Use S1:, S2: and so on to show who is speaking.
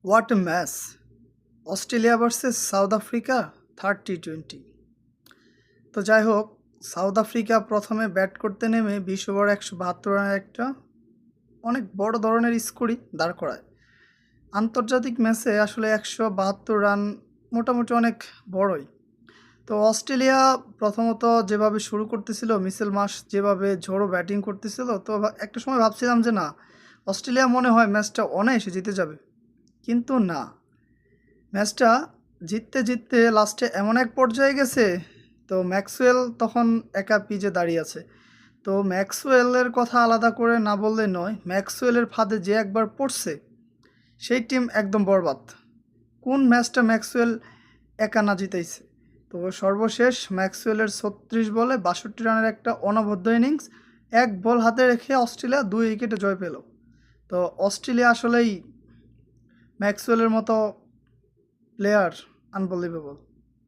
S1: What a match! Australia versus South Africa, third টি-20। তো যাই হোক, সাউথ আফ্রিকা প্রথমে ব্যাট করতে নেমে ২০ ওভার ১৭২ রানের একটা অনেক বড় ধরনের স্কোরই দাঁড় করায়। আন্তর্জাতিক ম্যাচে আসলে ১৭২ রান মোটামুটি অনেক বড়ই। তো অস্ট্রেলিয়া প্রথমত যেভাবে শুরু করতেছিল, মিচেল মার্শ যেভাবে ঝোড়ো ব্যাটিং করতেছিল, তো একটা সময় ভাবছিলাম যে না, অস্ট্রেলিয়া মনে হয় ম্যাচটা অনায়াসে জিতে যাবে। কিন্তু না, ম্যাচটা জিততে জিততে লাস্টে এমন এক পর্যায়ে গেছে, তো ম্যাক্সওয়েল তখন একা পিচে দাঁড়িয়ে আছে। তো ম্যাক্সওয়েলের কথা আলাদা করে না বললে নয়, ম্যাক্সওয়েলের ফাঁদে যে একবার পড়ছে সেই টিম একদম বরবাদ। কোন ম্যাচটা ম্যাক্সওয়েল একা না জিতেইছে। তো সর্বশেষ ম্যাক্সওয়েলের ৩৬ বলে ৬২ রানের একটা অনবদ্য ইনিংস, এক বল হাতে রেখে অস্ট্রেলিয়া ২ উইকেটে জয় পেল। তো অস্ট্রেলিয়া আসলেই ম্যাক্সওয়েলের মতো প্লেয়ার আনবিলিভেবল।